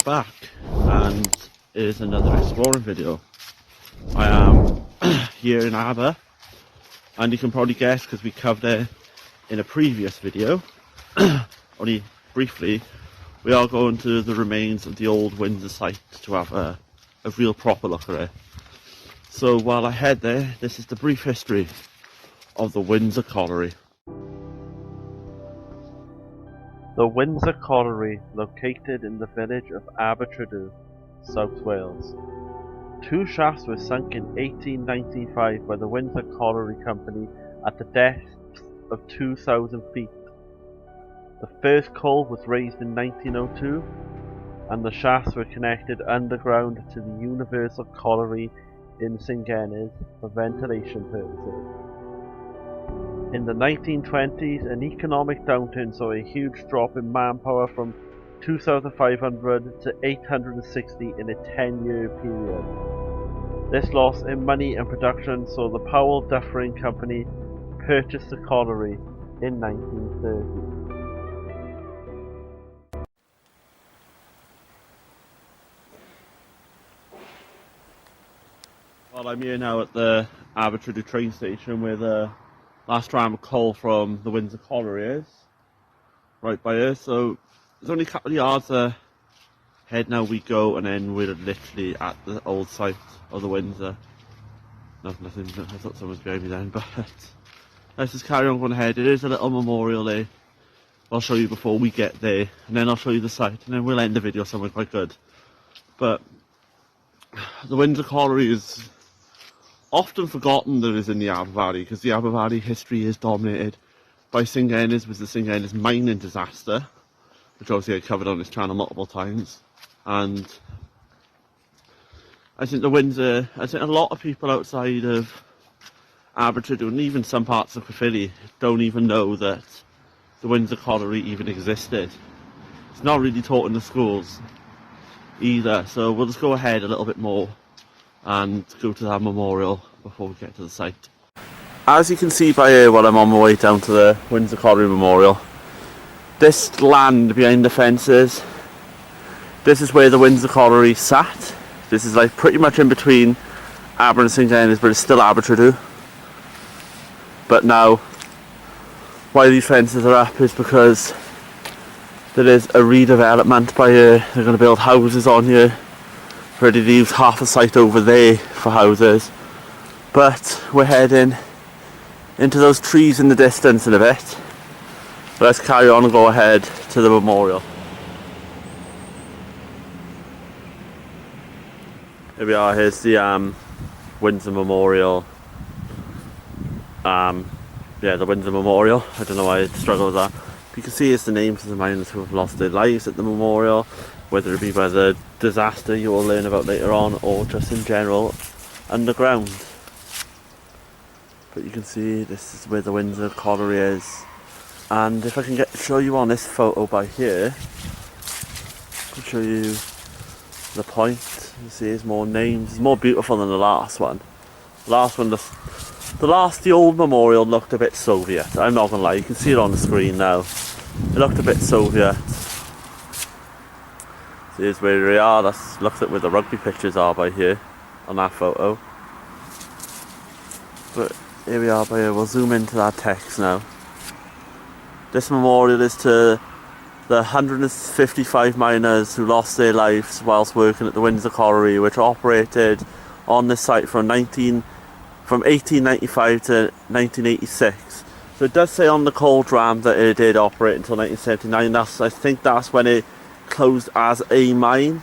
back, and it is another exploring video. I am here in Aber, and you can probably guess because we covered it in a previous video, only briefly. We are going to the remains of the old Windsor site to have a real proper look at it. So while I head there, this is the brief history of the Windsor Colliery. The Windsor Colliery, located in the village of Abertridwr, South Wales. Two shafts were sunk in 1895 by the Windsor Colliery Company at the depth of 2,000 feet. The first coal was raised in 1902, and the shafts were connected underground to the Universal Colliery in St Gennes for ventilation purposes. In the 1920s, an economic downturn saw a huge drop in manpower from 2,500 to 860 in a 10-year period. This loss in money and production saw the Powell Duffering Company purchase the colliery in 1930. Well, I'm here now at the Abertridwr train station where the last tram of coal from the Windsor Colliery is, right by here. So there's only a couple of yards ahead now we go, and then we're literally at the old site of the Windsor. No, nothing, I thought someone was behind me then, but let's just carry on going ahead. There is a little memorial there I'll show you before we get there, and then I'll show you the site, and then we'll end the video somewhere quite good. But the Windsor Colliery is often forgotten that is in the Aber Valley, because the Aber Valley history is dominated by St Gennes, was the St Gennes mining disaster, which obviously I covered on this channel multiple times. And I think a lot of people outside of Abertridwr, and even some parts of Caerphilly, don't even know that the Windsor Colliery even existed. It's not really taught in the schools either, so we'll just go ahead a little bit more and go to that memorial before we get to the site. As you can see by here while I'm on my way down to the Windsor Colliery Memorial, this land behind the fences, this is where the Windsor Colliery sat. This is like pretty much in between Aber and St Gennes, but it's still Abertridwr. But now, why these fences are up is because there is a redevelopment by here. They're going to build houses on here. Already leaves half a site over there for houses, but we're heading into those trees in the distance in a bit. Let's carry on and go ahead to the memorial. Here we are. Here's the Windsor Memorial. Yeah, the Windsor Memorial. I don't know why I struggle with that. You can see it's the names of the miners who have lost their lives at the memorial, whether it be by the disaster you will learn about later on, or just in general underground. But you can see this is where the Windsor Colliery is, and if I can show you on this photo by here, I'll show you the point. You see there's more names. It's more beautiful than the last one. The old memorial looked a bit Soviet, I'm not gonna lie. You can see it on the screen now. It looked a bit Soviet. So here's where we are. That looks at where the rugby pitches are by here on that photo. But here we are by here. We'll zoom into that text now. This memorial is to the 155 miners who lost their lives whilst working at the Windsor Colliery, which operated on this site from 1895 to 1986. So it does say on the coal dram that it did operate until 1979. I think that's when it closed as a mine.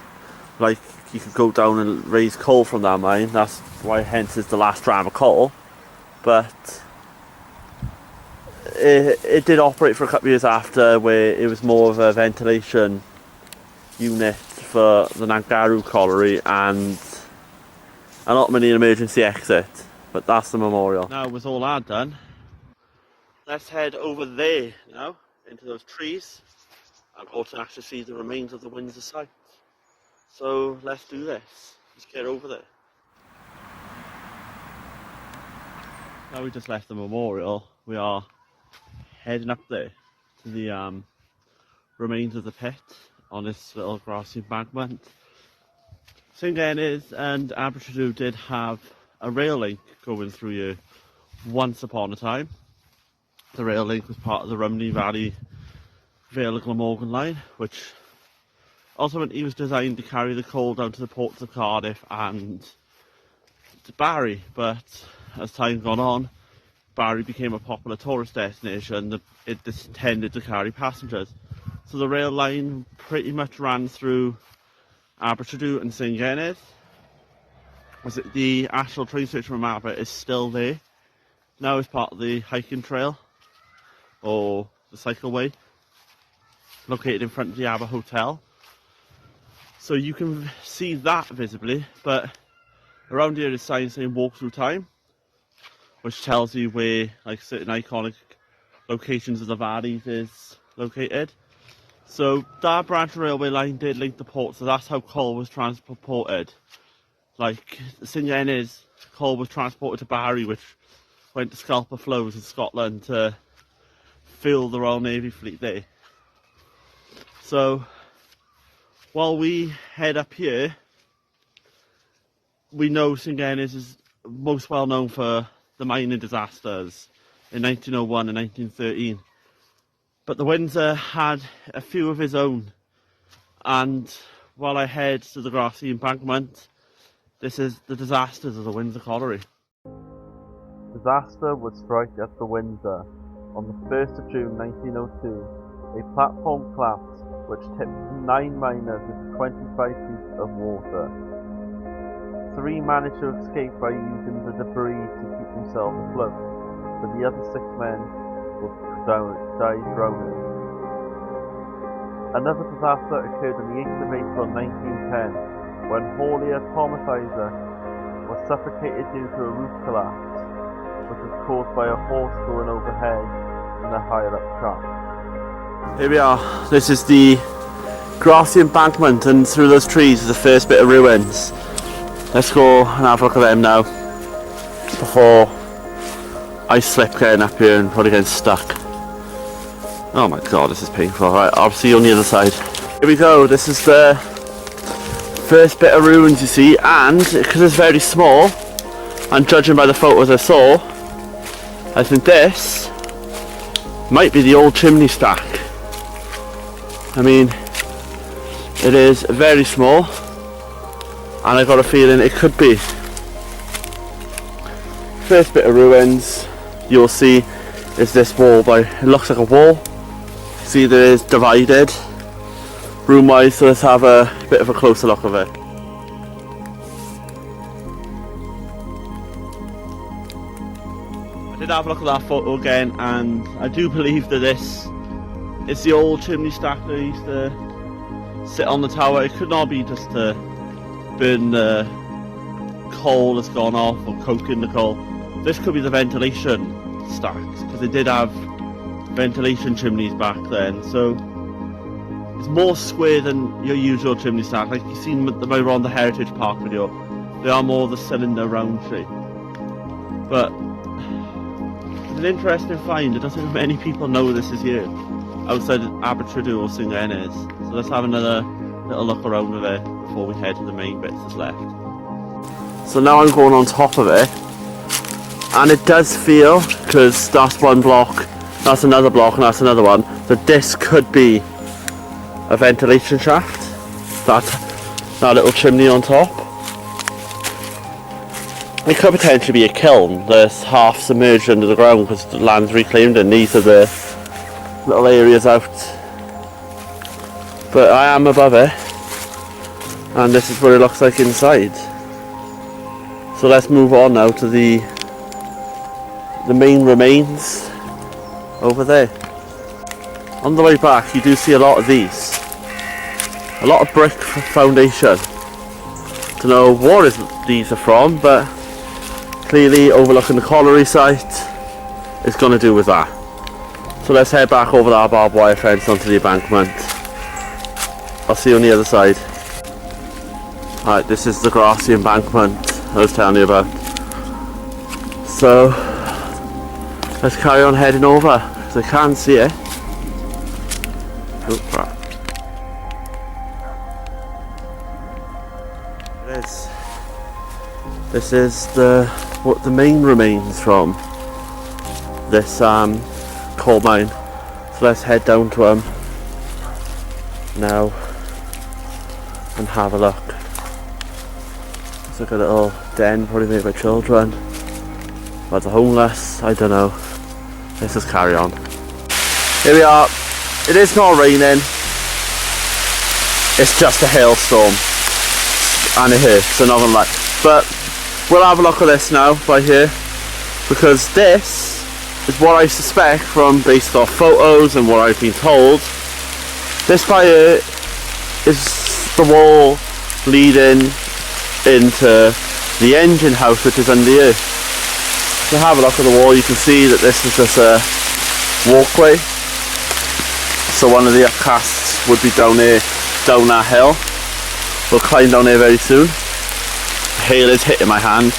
Like, you could go down and raise coal from that mine. That's why hence is the last dram of coal. But it did operate for a couple of years after, where it was more of a ventilation unit for the Nangaru Colliery and an ultimately an emergency exit. But that's the memorial. Now with all that done, let's head over there now into those trees and also actually see the remains of the Windsor site. So let's do this. Let's get over there. Now we just left the memorial, we are heading up there to the remains of the pit on this little grassy embankment. St Ennis and Abertridwr did have a rail link going through here once upon a time. The rail link was part of the Aber Valley Vale of Glamorgan line, which ultimately was designed to carry the coal down to the ports of Cardiff and to Barry, but as time gone on, Barry became a popular tourist destination that it tended to carry passengers. So the rail line pretty much ran through Abertridwr and St Ennis. The actual train station from Aber is still there. Now it's part of the hiking trail or the cycleway located in front of the Aber Hotel. So you can see that visibly, but around here is signs saying walk through time, which tells you where like certain iconic locations of the valleys is located. So that branch railway line did link the port, so that's how coal was transported. Like St Ennis, coal was transported to Barry, which went to Scalper Flows in Scotland to fill the Royal Navy fleet there. So while we head up here, we know St Ennis is most well known for the mining disasters in 1901 and 1913. But the Windsor had a few of his own, and while I head to the grassy embankment, this is the disasters of the Windsor Colliery. Disaster would strike at the Windsor. On the 1st of June 1902, a platform collapsed which tipped 9 miners into 25 feet of water. 3 managed to escape by using the debris to keep themselves afloat, but the other 6 men died drowning. Another disaster occurred on the 8th of April 1910 when haulier Thomas Isaac was suffocated due to a roof collapse, which was caused by a horse going overhead in a higher up shaft. Here we are. This is the grassy embankment, and through those trees is the first bit of ruins. Let's go and have a look at them now before I slip getting up here and probably getting stuck. Oh my god, this is painful. Right, I'll see you on the other side. Here we go. This is the first bit of ruins you see, and because it's very small, and judging by the photos I saw, I think this might be the old chimney stack. I mean, it is very small, and I got a feeling it could be. First bit of ruins you'll see is this wall, but it looks like a wall. See, that is divided room wise, so let's have a bit of a closer look of it. I did have a look at that photo again, and I do believe that this is the old chimney stack that used to sit on the tower. It could not be just to burn the coal that's gone off or coke in the coal. This could be the ventilation stacks, because they did have ventilation chimneys back then, so it's more square than your usual chimney stack. Like you've seen them around the Heritage Park video, they are more the cylinder round shape. But it's an interesting find. It doesn't many people know this is here outside Abertridwr or St Ennis. So let's have another little look around with it before we head to the main bits that's left. So now I'm going on top of it, and it does feel, because that's one block, that's another block, and that's another one, that this could be a ventilation shaft. That little chimney on top. It could potentially be a kiln that's half submerged under the ground because the land's reclaimed, and these are the little areas out. But I am above it, and this is what it looks like inside. So let's move on now to the main remains over there. On the way back you do see a lot of these. A lot of brick foundation. Don't know what these are from, but clearly overlooking the colliery site is going to do with that. So let's head back over that barbed wire fence onto the embankment. I'll see you on the other side. Right, this is the grassy embankment I was telling you about. So let's carry on heading over, because I can't see it. Oh crap. This is what the main remains from this coal mine. So let's head down to them now and have a look. It's like a little den probably made by children. Or the homeless, I don't know. Let's just carry on. Here we are. It is not raining. It's just a hailstorm. And it hurts, so not gonna lie. But we'll have a look at this now by here. Because this is what I suspect from based off photos and what I've been told. This by here is the wall leading into the engine house, which is under here. If you have a look at the wall, you can see that this is just a walkway. So one of the upcasts would be down here, down that hill. We'll climb down here very soon. The hail is hitting my hand.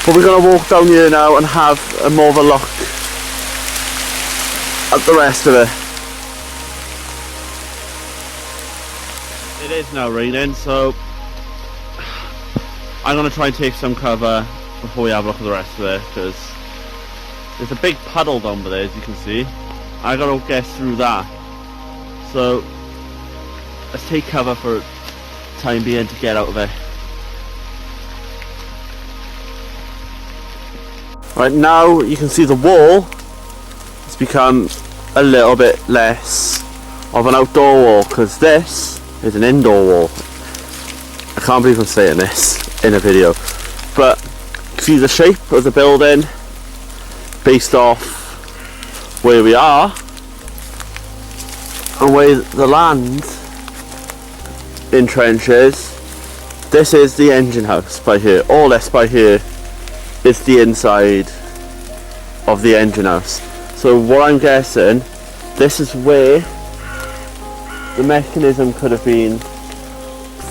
But we're going to walk down here now and have a more of a look at the rest of it. It is now raining, so I'm going to try and take some cover before we have a look at the rest of it, because there's a big puddle down there, as you can see. I got to get through that, so let's take cover for time being to get out of it. Right now you can see the wall has become a little bit less of an outdoor wall, because this is an indoor wall. I can't believe I'm saying this in a video, but you can see the shape of the building based off where we are and where the land in trenches. This is the engine house by here. All this by here is the inside of the engine house. So what I'm guessing, this is where the mechanism could have been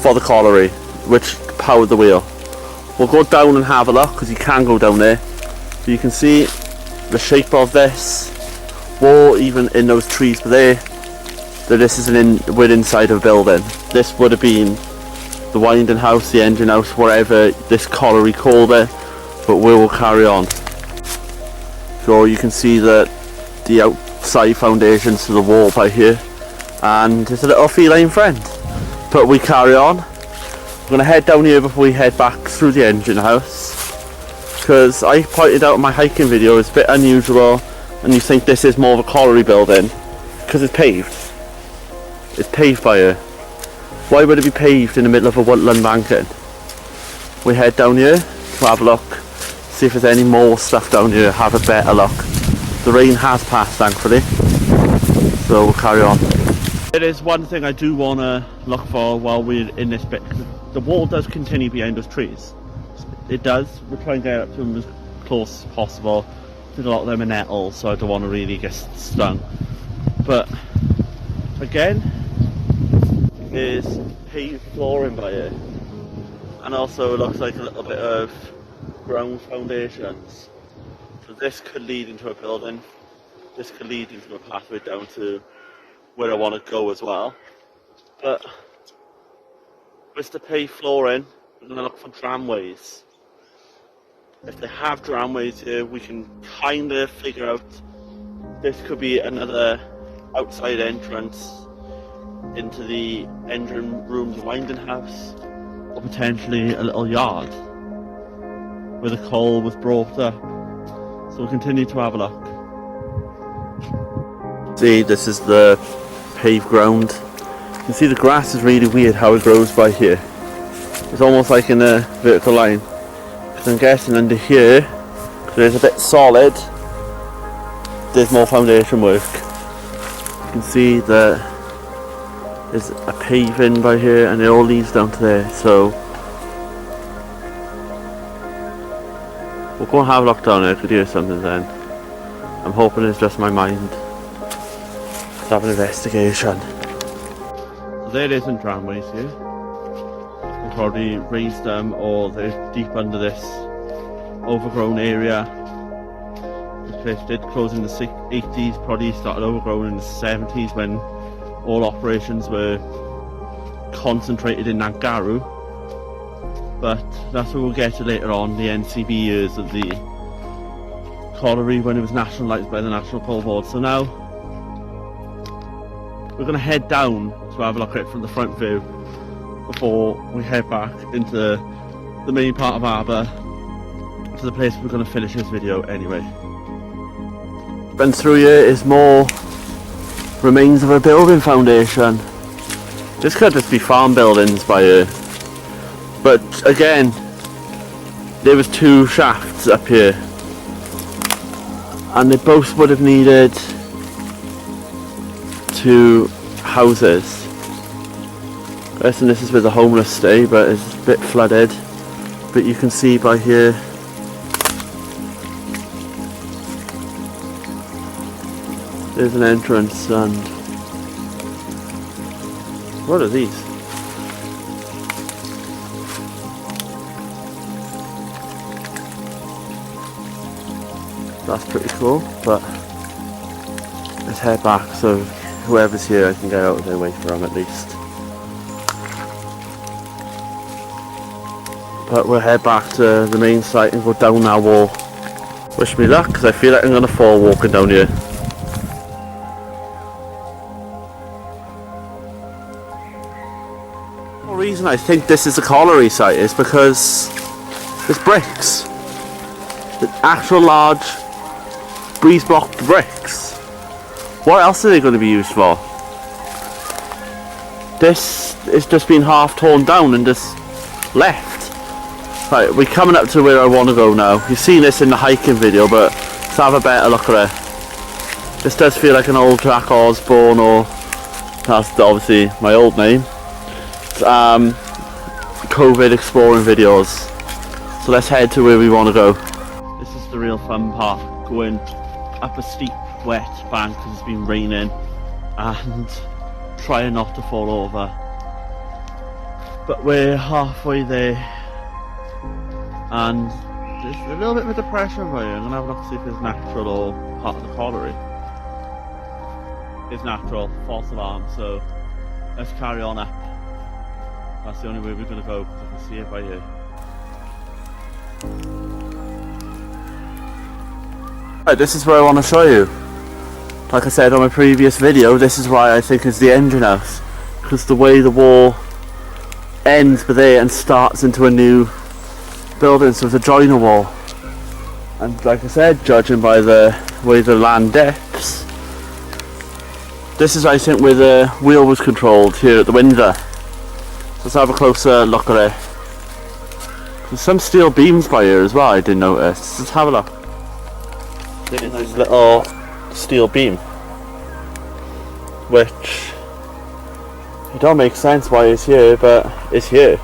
for the colliery, which powered the wheel. We'll go down and have a look, because you can go down there. So you can see the shape of this wall, even in those trees there, that this is we're inside of a building. This would have been the winding house, the engine house, whatever this colliery called it, but we will carry on. So you can see that the outside foundations to the wall by here, and there's a little feline friend. But we carry on. We're going to head down here before we head back through the engine house, because I pointed out in my hiking video it's a bit unusual and you think this is more of a colliery building because it's paved. It's paved by here. Why would it be paved in the middle of a woodland banking? We head down here to have a look, see if there's any more stuff down here, have a better look. The rain has passed thankfully, so we'll carry on. It is one thing I do want to look for while we're in this bit. The wall does continue behind those trees. It does. We'll try and get up to them as close as possible. I think a lot of them are nettles, so I don't want to really get stung. But again, there's paved flooring by here, and also it looks like a little bit of ground foundations. So this could lead into a building. This could lead into a pathway down to where I want to go as well. But with the paved flooring, we're going to look for tramways. If they have tramways here, we can kind of figure out this could be another outside entrance into the engine room's winding house, or potentially a little yard where the coal was brought up. So we'll continue to have a look. See, this is the paved ground. You can see the grass is really weird how it grows by here. It's almost like in a vertical line. Because I'm guessing under here, because it's a bit solid, there's more foundation work. You can see that there's a paving by here and it all leads down to there. So we'll go and have a look down there. I could hear something then. I'm hoping it's just my mind. Let's have an investigation. So there isn't tramways here. They've probably raised them, or they're deep under this overgrown area. This place did close in the 80s, probably started overgrown in the 70s when all operations were concentrated in Nangaru. but that's what we'll get to later on, the NCB years of the colliery when it was nationalised by the National Coal Board. So now we're going to head down to have a look at it from the front view before we head back into the main part of Aber, to the place we're going to finish this video anyway. And through here is more remains of a building foundation. This could just be farm buildings by here, but again, there was two shafts up here and they both would have needed two houses. I guess this is where the homeless stay, but it's a bit flooded, but you can see by here there's an entrance. And what are these? That's pretty cool, but let's head back so whoever's here I can get out of their way for them at least. But we'll head back to the main site and go down that wall. Wish me luck, because I feel like I'm going to fall walking down here. The reason I think this is a colliery site is because there's bricks. The actual large breeze block bricks. What else are they going to be used for? This is just been half torn down and just left. Right, we're coming up to where I want to go now. You've seen this in the hiking video, but let's have a better look at it. This does feel like an old Jack Osborne, or that's obviously my old name. COVID exploring videos. So let's head to where we want to go. This is the real fun part, going up a steep wet bank because it's been raining and trying not to fall over. But we're halfway there and there's a little bit of a depression over here. I'm going to have a look to see if it's natural or part of the colliery. It's natural, false alarm, so let's carry on up. That's the only way we're going to go because I can see it by here. Right, this is where I want to show you. Like I said on my previous video, this is why I think it's the engine house, because the way the wall ends by there and starts into a new building, so it's a joiner wall. And like I said, judging by the way the land dips, this is I think where the wheel was controlled here at the Windsor. Let's have a closer look at it. There's some steel beams by here as well, I didn't notice. Let's have a look. There's a nice little steel beam, which it don't make sense why it's here, but it's here.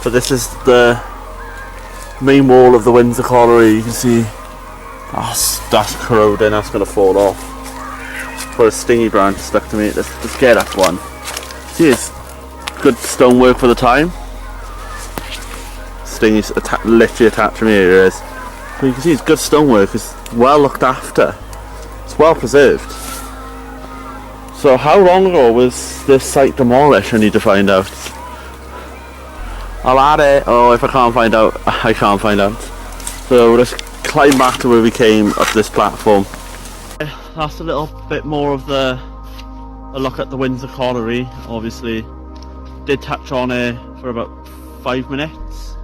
So this is the main wall of the Windsor Colliery. You can see that's corroding, that's going to fall off. Put a stingy branch stuck to me. Let's get up one. See, it's good stonework for the time. Stingy's literally attached to me, here it is. But you can see it's good stonework, it's well looked after. It's well preserved. So how long ago was this site demolished? I need to find out. I'll add it. Oh, if I can't find out, I can't find out. So let's climb back to where we came up this platform. That's a little bit more of a look at the Windsor Colliery. Obviously did touch on it for about 5 minutes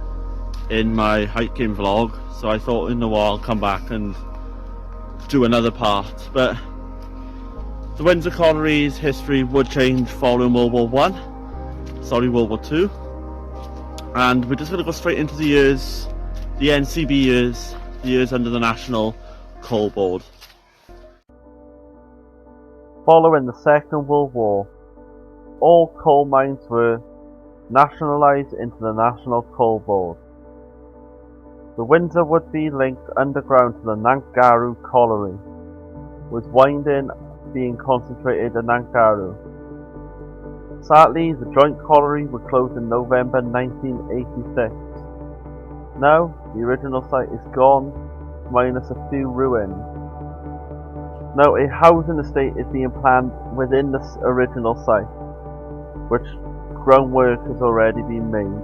in my hiking vlog, so I thought in a while I'll come back and do another part. But the Windsor Colliery's history would change following World War World War Two, and we're just going to go straight into the years, the NCB years, the years under the National Coal Board. Following the Second World War, all coal mines were nationalised into the National Coal Board. The Windsor would be linked underground to the Nangaru Colliery, with winding being concentrated in Nangaru. Sadly, the joint colliery would close in November 1986. Now, the original site is gone, minus a few ruins. Now, a housing estate is being planned within this original site, which groundwork has already been made.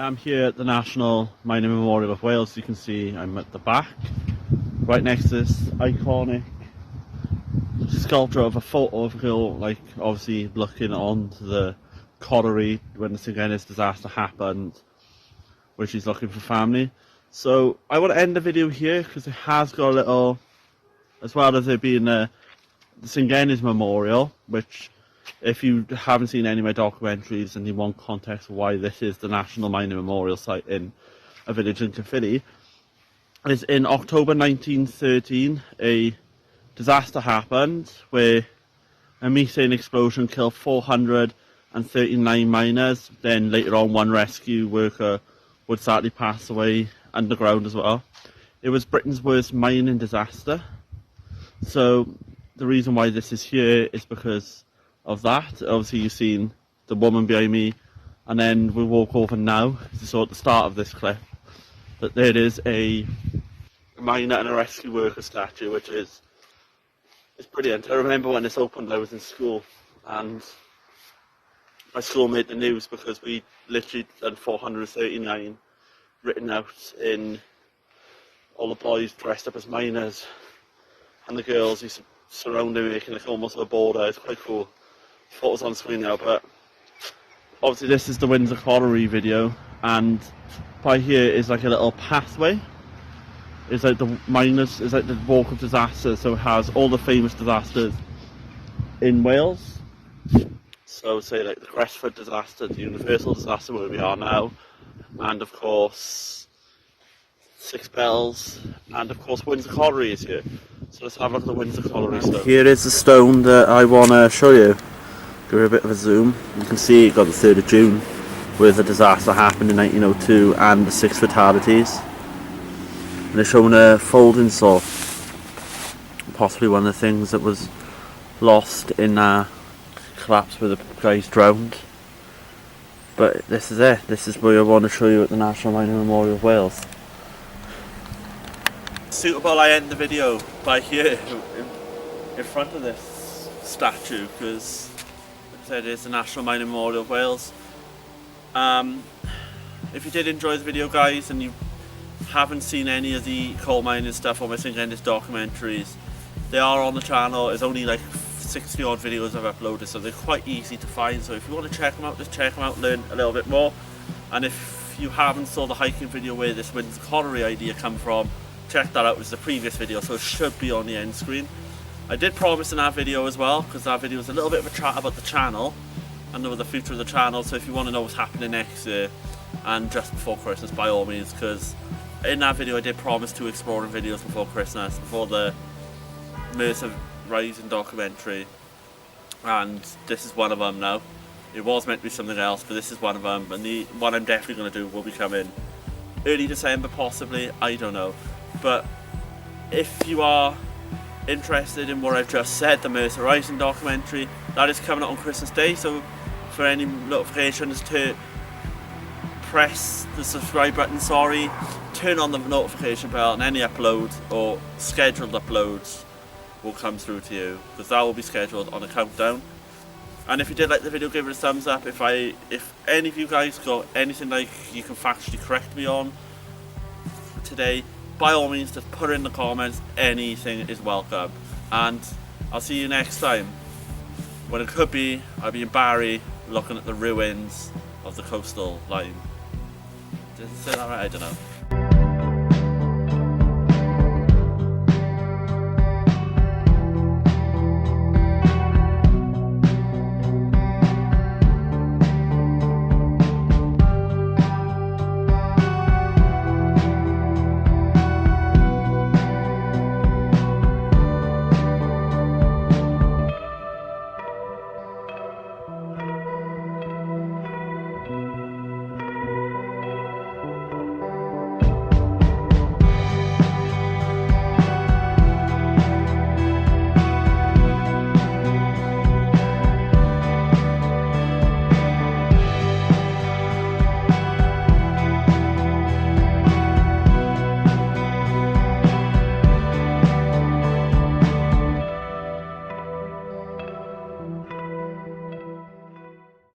I'm here at the National Mining Memorial of Wales. You can see I'm at the back, right next to this iconic sculpture of a photo of a girl, like obviously looking onto the colliery when the St Gennis disaster happened, where she's looking for family. So I want to end the video here because it has got a little, as well as it being the St Gennis Memorial, which if you haven't seen any of my documentaries and you want context of why this is the National Mining Memorial site in a village in Caerphilly, is in October 1913 a disaster happened where a methane explosion killed 439 miners. Then later on one rescue worker would sadly pass away underground as well. It was Britain's worst mining disaster. So the reason why this is here is because of that. Obviously you've seen the woman behind me, and then we'll walk over now. You saw at the start of this clip that there is a miner and a rescue worker statue, which is brilliant. I remember when this opened I was in school, and my school made the news because we literally had 439 written out in all the boys dressed up as miners, and the girls used to surround me making like almost a border. It's quite cool. Photos on screen now, but obviously this is the Windsor Colliery video, and by here is like a little pathway. It's like the miners, it's like the walk of disaster, so it has all the famous disasters in Wales. So say like the Crestford disaster, the Universal disaster where we are now, and of course Six Bells, and of course Windsor Colliery is here. So let's have a look at the Windsor Colliery stone. Here is the stone that I want to show you. Give it a bit of a zoom. You can see it got the 3rd of June, where the disaster happened in 1902, and the 6 fatalities. And they're showing a folding saw, possibly one of the things that was lost in collapse where the guys drowned. But this is it. This is where I want to show you at the National Mining Memorial of Wales. Suitable I end the video by here in front of this statue, because like I said, it's the National Mining Memorial of Wales. If you did enjoy the video, guys, and you haven't seen any of the coal mining stuff or my St Gennis documentaries, they are on the channel. There's only like 60 odd videos I've uploaded, so they're quite easy to find. So if you want to check them out, just check them out, learn a little bit more. And if you haven't saw the hiking video where this Windsor Colliery idea come from, check that out. It was the previous video, so it should be on the end screen. I did promise in that video as well, because that video was a little bit of a chat about the channel and about the future of the channel. So if you want to know what's happening next year and just before Christmas, by all means, because in that video I did promise 2 exploring videos before Christmas, before the Mercer Rising documentary, and this is one of them now. It was meant to be something else, but this is one of them, and the one I'm definitely going to do will be coming early December possibly, I don't know. But if you are interested in what I've just said, the Mercer Rising documentary, that is coming out on Christmas Day, so for any notifications to press the subscribe button, turn on the notification bell, and any uploads or scheduled uploads will come through to you, because that will be scheduled on a countdown. And if you did like the video, give it a thumbs up. If any of you guys got anything like you can factually correct me on today, by all means just put it in the comments. Anything is welcome, and I'll see you next time, when it could be I'll be in Barry looking at the ruins of the coastal line. Did I say that right? I don't know.